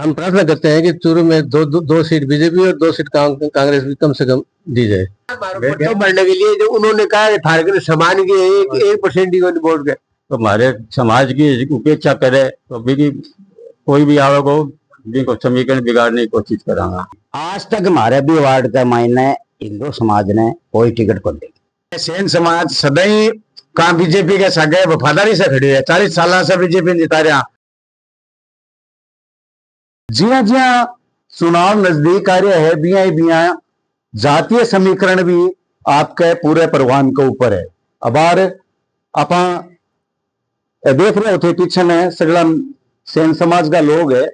हम प्रार्थना करते हैं कि चूरू में दो सीट बीजेपी और 2 सीट कांग्रेस भी कम से कम दी जाए। तो बढ़ने के लिए जो उन्होंने कहा है थारक समान के 1% ही वोट गए, तो हमारे समाज की उपेक्षा करे तो भी कोई भी आवे को जिनको समीकरण बिगाड़ने की कोशिश करांगा। आज तक हमारे भी वार्ड का मायने हिंदू समाज ने कोई टिकट को दी। सेन समाज सदैव का बीजेपी के सगे वफादारी से खड़ी है। 40 साल से बीजेपी जिता रहा। जिया जिया चुनाव नजदीक आ रहे है बिया बिया जातीय समीकरण भी आपके पूरे परवान के ऊपर है। अबार आप देख रहे थे पीछे में सगला सेन समाज का लोग है,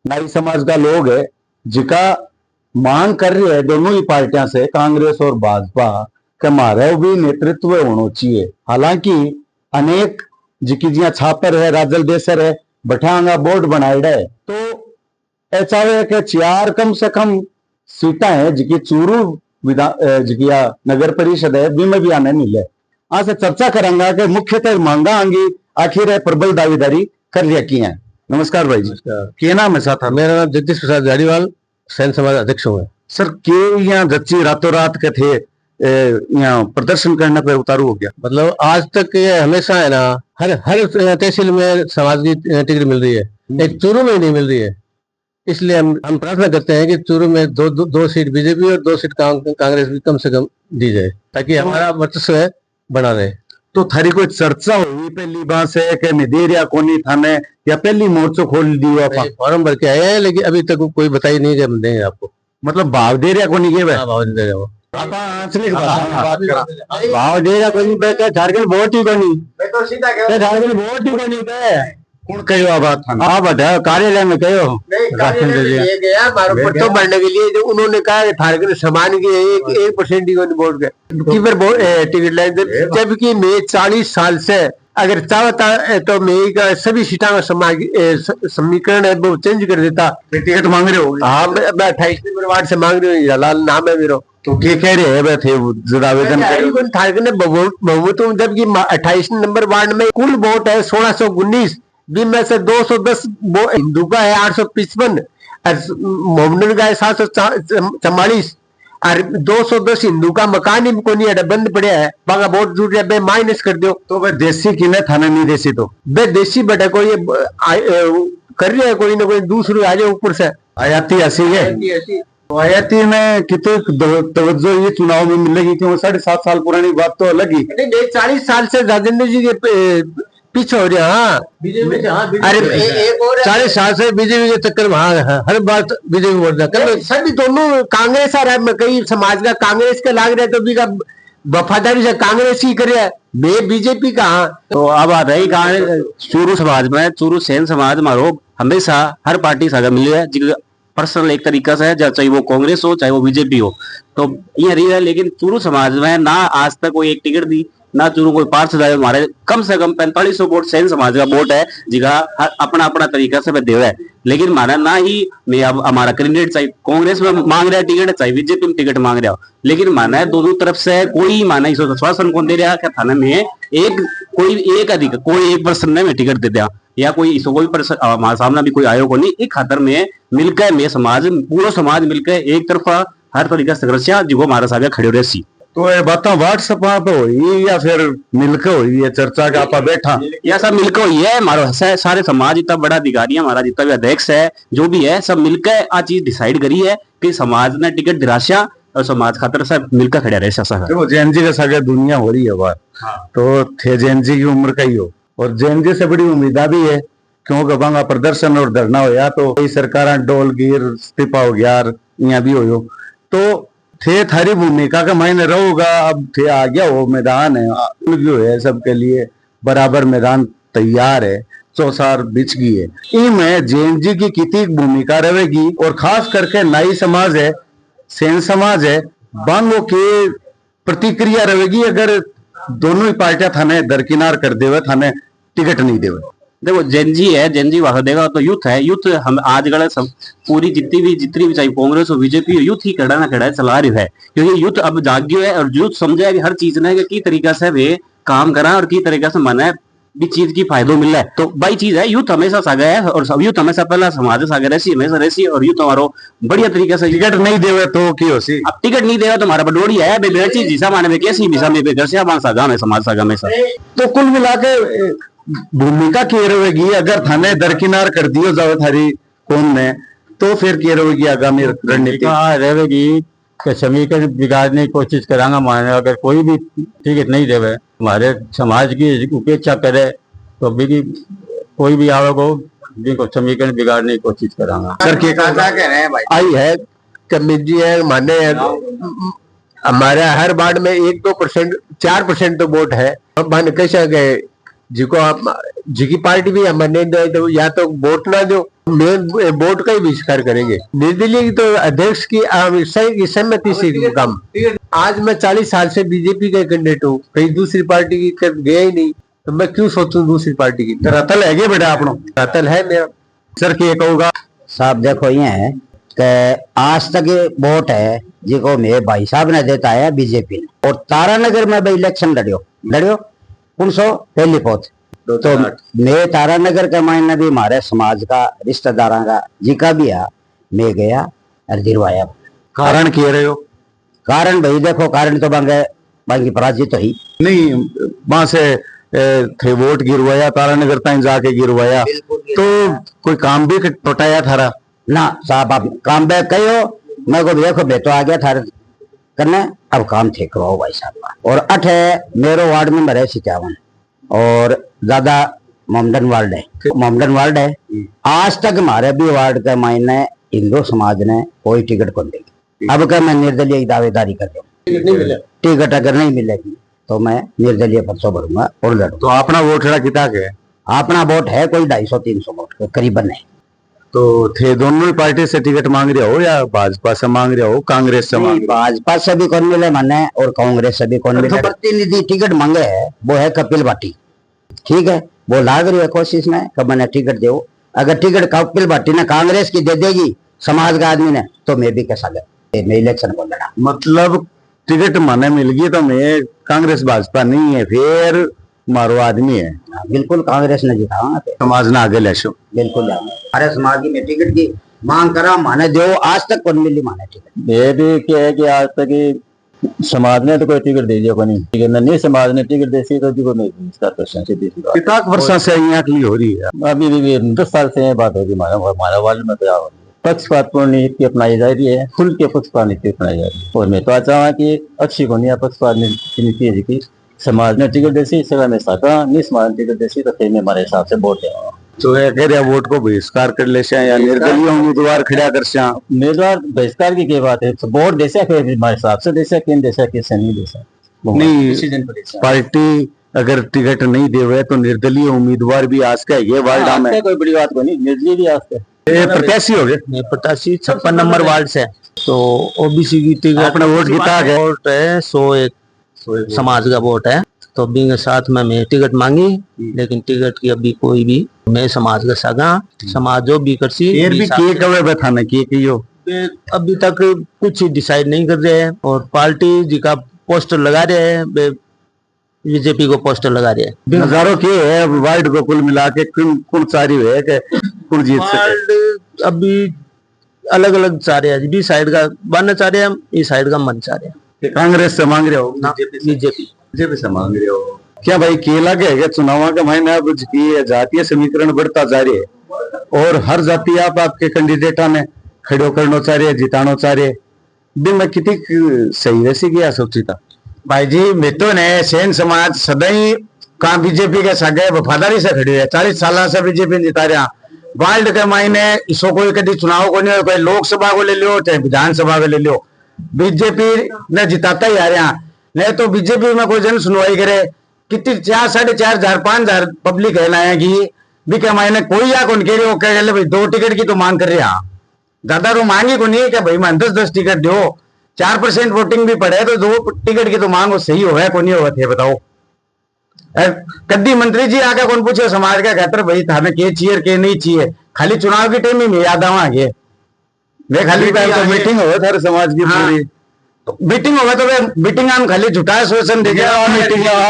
नाई समाज का लोग है, जिका मांग कर रही है दोनों ही पार्टियां से, कांग्रेस और भाजपा, कि हमारे भी नेतृत्व होना चाहिए। हालांकि अनेक जिकी जिया छापर है, राजल देसर है, बठांगा बोर्ड बनाएड़ा है, तो ऐसा है कि 4 कम से कम सीटा है जिकी चूरू जिकिया नगर परिषद है भी में भी आने मिले। आज से चर्चा करेंगे कि मुख्यतः मांगा आंगी आखिर है प्रबल दावेदारी कर लिया की है। नमस्कार भाई जी, क्या नाम है साथ? मेरा नाम जगदीश प्रसाद जाड़ीवाल, सैन समाज अध्यक्ष हूँ। सर के यहाँ जच्ची रातों रात के थे यहाँ प्रदर्शन करने पर उतारू हो गया? मतलब आज तक ये हमेशा है ना, हर तहसील में समाज की टिकट मिल रही है, एक चूरू में ही नहीं मिल रही है। इसलिए हम प्रार्थना करते हैं कि चूरू में दो सीट बीजेपी और 2 सीट कांग्रेस भी कम से कम दी जाए, ताकि हमारा वर्चस्व बना रहे। तो थारी कोई चर्चा हुई पहली बार से कि निदेरिया कोनी थाने या पहली मोर्चो खोल दियो? फॉर्म भर के आए हैं, लेकिन अभी तक कोई बताई नहीं कि हम देंगे आपको। मतलब भाव दे रहा कोनी के भाव दे रहे हो भाव दे रहा कोनी पे झारखंड वोट ही कोनी, मैं तो सीधा कह झारखंड वोट ही कोनी पे कौन कहो बात आप बताओ, कार्यालय में कहो तो बढ़ने के लिए जो उन्होंने कहा है थारक समान के 1% ही वोट गए कि फिर टिकट लाए। जबकि मैं 40 साल से अगर चाहता तो मैं का सभी सीटा का समीकरण है वो चेंज कर देता। टिकट मांग रहे हो? हाँ, मैं 28 नंबर वार्ड से मांग रही हूँ, लाल नाम है मेरा। तो क्या कह रहे हैं थे आवेदन थारक ने बहुमत, जबकि 28 नंबर वार्ड में कुल वोट है 1619, जिनमें से 210 हिंदू का है, 855 मोमडन का है 744 और 210 हिंदू का मकान ही को नहीं बंद पड़ा है, बागा वोट जुट रहा माइनस कर दो। तो वह देसी किने थाने नहीं देसी तो बे देसी बेटा कोई कर रहे है, कोई ना कोई दूसरे आ जाए ऊपर से आयाती ऐसी है। तो आयाती में कितने तवज्जो ये चुनाव में मिलेगी? क्योंकि 7.5 साल पुरानी बात तो अलग ही। 40 साल से राजेंद्र जी के पीछे हो रहे। हाँ, अरे 40 साल से बीजेपी के चक्कर में हर बार बीजेपी वोट कर सभी दोनों कांग्रेस आ रहा है। कई समाज का कांग्रेस के लाग रहे तो भी का वफादारी से कांग्रेस ही कर रहा है, बीजेपी का। तो अब आ रही चूरू समाज में, चूरू सेन समाज मारो हमेशा हर पार्टी साथ मिली है पर्सनल एक तरीका से, चाहे वो कांग्रेस हो चाहे वो बीजेपी हो, तो ये रही है। लेकिन चूरू समाज में ना आज तक कोई एक टिकट दी, ना चूरू कोई पार्षद आए। हमारे कम से कम 4500 वोट सेन समाज का वोट है, जिगा अपना अपना तरीका से दे है। लेकिन माना ना ही मैं अब हमारा कैंडिडेट चाहे कांग्रेस में मांग रहा है टिकट, चाहे बीजेपी में टिकट मांग रहा हो, लेकिन माना है दोनों तरफ से कोई माना इस आश्वासन कौन दे रहा है थाने में कोई एक पर्सन ने टिकट दे दिया या कोई इसको कोई हमारे सामने भी कोई आयोग नहीं। एक खातर में मिलकर मैं समाज पूरा समाज मिलकर एक तरफा हर तरीका से जो हमारे साथ खड़े रहे सी। तो ये बात व्हाट्सएप पे हुई या फिर मिलकर हुई है चर्चा का? आप बैठा या सब मिलकर हुई है? हमारा सारे समाज जितना बड़ा अधिकारी है, हमारा जितना भी अध्यक्ष है, जो भी है, सब मिलकर आ चीज डिसाइड करी है कि समाज ने टिकट दिलाशा और समाज खातर सब मिलकर खड़े रहे। देखो जैन जी का सागर दुनिया हो रही है बात। हाँ। तो थे जैन जी की उम्र का ही हो, और जैन जी से बड़ी उम्मीदा भी है, क्योंकि बांगा प्रदर्शन और धरना होया तो कई सरकार डोल गिर इस्तीफा हो गया, यहाँ भी हो तो थे थारी भूमिका का मायने रहोगा। अब थे आ गया वो मैदान है सबके लिए बराबर मैदान तैयार है, चौसार बिछ गई है। इनमें जैन जी की कितनी भूमिका रहेगी, और खास करके नाई समाज है, सेन समाज है, बांगो की प्रतिक्रिया रहेगी अगर दोनों ही पार्टियां थाने दरकिनार कर देवे, थाने टिकट नहीं देवे? देखो जेनजी है, जेनजी वहां देगा तो यूथ है, यूथ हम आज गलत सब पूरी जितनी भी चाहे कांग्रेस हो बीजेपी हो, यूथ ही खड़ा ना खड़ा चला रही है, क्योंकि यूथ अब जाग्यो है और यूथ समझे कि हर चीज ने की तरीका से वे काम करा और की तरीका से माना भी चीज की फायदो मिल रहा है। तो भाई चीज है, यूथ हमेशा सागा है और सब यूथ हमेशा पहला समाज सागा रहसी, हमेशा रहसी, और यूथ हमारो बढ़िया तरीके से टिकट नहीं देवे तो की होसी। अब टिकट नहीं देगा तो हमारा बडोड़ी है बेबे चीज जिसा माने में कैसी भी समय घर से मान सागा में समाज सागा में सब। तो कुल मिला के भूमिका की रहेगी, अगर थाने दरकिनार कर दियो जाओ थारी कौन ने, तो फिर की रहेगी आगामी रणनीति रहेगी कि समीकरण बिगाड़ने की कोशिश करांगा। माने अगर कोई भी टिकट नहीं देवे, हमारे समाज की उपेक्षा करे, तो भी कोई भी आवे को जिनको समीकरण बिगाड़ने की कोशिश करांगा। सर के कह रहे हैं भाई आई है कमेटी है माने हमारे हर वार्ड में 1-2% 4% तो वोट है। अब मान कैसे गए जिको आप जिकी पार्टी भी हमारे दे तो या तो वोट ना दो, मेन वोट का ही बहिष्कार करेंगे। निर्दलीय की तो अध्यक्ष की सहमति से काम। आज मैं 40 साल से बीजेपी का कैंडिडेट हूँ, कहीं दूसरी पार्टी की गया ही नहीं, तो मैं क्यों सोचूं दूसरी पार्टी की। रतल है बेटा अपनो, रतल है मेरा। सर के कहूँगा साहब देखो ये है कि आज तक ये वोट है जिको मेरे भाई साहब ने देता है बीजेपी ने, और तारानगर में भी इलेक्शन लड़ियो कौन सो पहली पोत, तो मैं तारानगर के मायने भी हमारे समाज का रिश्तेदार का जिका भी है मैं गया और दिलवाया। कारण की रहे हो? कारण भाई देखो कारण तो बाकी पराजित ही नहीं, वहां से थे वोट गिरवाया, तारानगर तक जाके गिरवाया, तो कोई काम भी टोटाया थारा ना साहब। आप काम बे कहो मैं को देखो बे तो आ गया थारे करने, अब काम ठीक करो भाई साहब का। और 8 है मेरो वार्ड में मरे 57 और ज्यादा मोमडन वार्ड है। आज तक हमारे भी वार्ड के मायने हिंदू समाज ने कोई टिकट को देगी। अब क्या मैं निर्दलीय दावेदारी कर दूं, टिकट अगर नहीं मिलेगी तो मैं निर्दलीय पर्चो भरूंगा और लड़ूंगा। तो अपना वोट किता के अपना वोट है कोई 250-300 वोट के करीबन है। तो थे दोनों ही पार्टी से टिकट मांग रहे हो या भाजपा से मांग रहे हो, कांग्रेस से मांग? भाजपा से भी कौन मिले माने और कांग्रेस से भी कौन मिले। प्रतिनिधि टिकट मांगे है वो है कपिल भाटी, ठीक है, वो लाग रही है कोशिश में कि मैंने टिकट दो। अगर टिकट कपिल भाटी ने कांग्रेस की दे देगी समाज का आदमी ने, तो मैं भी कैसा गया मैं इलेक्शन को लड़ा। मतलब टिकट माने मिल गई तो मैं कांग्रेस भाजपा नहीं है, फिर मारो आदमी है। बिल्कुल कांग्रेस ने जिता समाज ने आगे लेशो बिल्कुल। अरे समाज की टिकट की मांग करा माने दो, आज तक कौन मिली माने टिकट। ये भी क्या है कि आज तक समाज ने तो कोई टिकट दे दिया नहीं, नहीं समाज ने टिकट देसी तो जी नहीं। कितना वर्षों से यहाँ के लिए हो रही है? अभी भी 10 साल से बात होगी हमारा वार्ड में क्या हो। पक्षपातपूर्ण नीति अपनाई जा रही है, खुल के पक्षपात नीति अपनाई जा रही है, और मैं तो अच्छा हूँ कि अच्छी को नहीं पक्षपात नीति है कि समाज ने टिकट देसी सेवा में साका नहीं, समाज ने टिकट देसी तो फिर हमारे हिसाब से वोट है। तो वोट को बहिष्कार कर ले या निर्दलीय उम्मीदवार खड़ा कर उम्मीदवार बहिष्कार की क्या बात है, वोट देसा फिर हमारे हिसाब से देसा किन देसा किससे नहीं देसा नहीं। पार्टी अगर टिकट नहीं दे रहे तो निर्दलीय उम्मीदवार भी आज का ये वार्ड में कोई बड़ी बात को नहीं, निर्दलीय भी आज का प्रत्याशी हो गए। प्रत्याशी 56 नंबर वार्ड से, तो ओबीसी की टिकट अपना वोट जीता है। वोट है 101 समाज का वोट है, तो बिंग साथ में मैं टिकट मांगी, लेकिन टिकट की अभी कोई भी मैं समाज का सगा समाज जो भी कर सी अभी तक कुछ डिसाइड नहीं कर रहे हैं। और पार्टी जी का पोस्टर लगा रहे हैं, बीजेपी को पोस्टर लगा रहे हैं। नजारों के है वार्ड को कुल मिला के कुल सारी है कि कुल जीत सके। अभी अलग अलग चाह रहे हैं, बी साइड का बनना चाह रहे हैं, इस साइड का मन चाह रहे हैं। कांग्रेस से मांग रहे हो? बीजेपी से मांग रहे हो क्या भाई? केला के चुनाव का महीना अब जातीय समीकरण बढ़ता जा रही है और हर जाति आपके कैंडिडेटा ने खड़ो करना चाह रहे है, जिताना चाह रहे है। मैं कितनी सही वैसी किया सोची था भाई जी। मित्रों ने सेन समाज सदाई का बीजेपी के सगे वफादारी से खड़ी है, 40 साल से बीजेपी जिता रहा। वार्ड के मायने इसको कोई कभी चुनाव को नहीं, कोई लोकसभा को ले लो चाहे विधानसभा को ले लो, बीजेपी ने जिताता ही आ रहा। नहीं तो बीजेपी में कोई जन सुनवाई करे कितनी 4, 4.5 हजार 5 हजार पब्लिक है ना कि भी के मायने कोई या कौन कह रहे हो कह भाई 2 टिकट की तो मांग कर रहा, ज्यादा तो मांगी को नहीं है भाई मैं 10-10 टिकट दो, 4% वोटिंग भी पड़े तो 2 टिकट की तो मांग सही हो को नहीं हो थे बताओ। कद्दी मंत्री जी आके कौन पूछे समाज का कहते भाई थाने के चाहिए के नहीं चाहिए, खाली चुनाव की टाइम में याद आवा आगे वे खाली मीटिंग हो थारे समाज की पूरी, मीटिंग होगा तो मीटिंग हम खाली झूठा शोषण देखे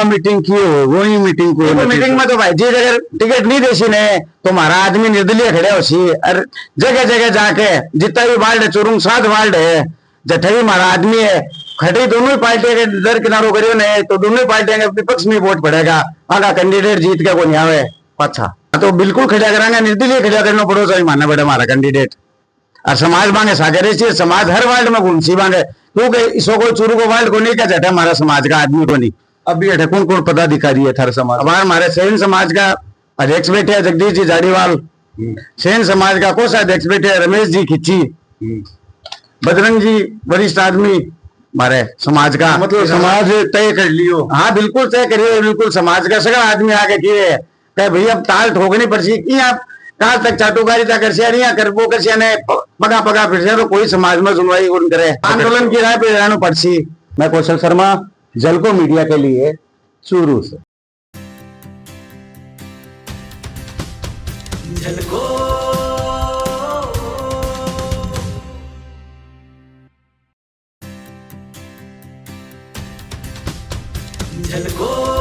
मीटिंग की हो वही मीटिंग को मीटिंग में तो भाई जी अगर टिकट नहीं देसी ने तो हमारा आदमी निर्दलीय खड़े हो सी और जगह जगह जाके जितना भी वार्ड है चुरुंग 7 वार्ड है जठे भी हमारा आदमी है खड़ी दोनों ही पार्टियों के दर किनारों करियो ने तो दोनों ही पार्टियों के विपक्ष में वोट पड़ेगा आगा कैंडिडेट जीत के को नहीं आवे पाछा तो बिल्कुल खड़ा करांगे निर्दलीय खड़ा करना पड़ो चाहिए मानना पड़े हमारा कैंडिडेट और समाज मांगे सागरे से समाज हर वार्ड में घूमसी मांगे क्योंकि इसो को चूरू को वार्ड को नहीं क्या जाता हमारा समाज का आदमी को नहीं अभी अठे कौन कौन पदाधिकारी है थारा समाज हमारे सेन समाज का अध्यक्ष बैठे हैं जगदीश जी जाड़ीवाल सेन समाज का कोषाध्यक्ष बैठे हैं रमेश जी खिच्ची बजरंग जी वरिष्ठ आदमी हमारे समाज का मतलब समाज तय कर लियो हाँ बिल्कुल तय करिए बिल्कुल समाज का सगला आदमी आके किए कहे भैया ताल ठोकनी पड़सी यहाँ काल तक चाटुकारिता करसिया कर वो करसिया ने पगा पगा फिर तो कोई समाज में सुनवाई कौन करे आंदोलन की राह पे रहना पड़सी। मैं कौशल शर्मा जलको मीडिया के लिए चूरू से। झलको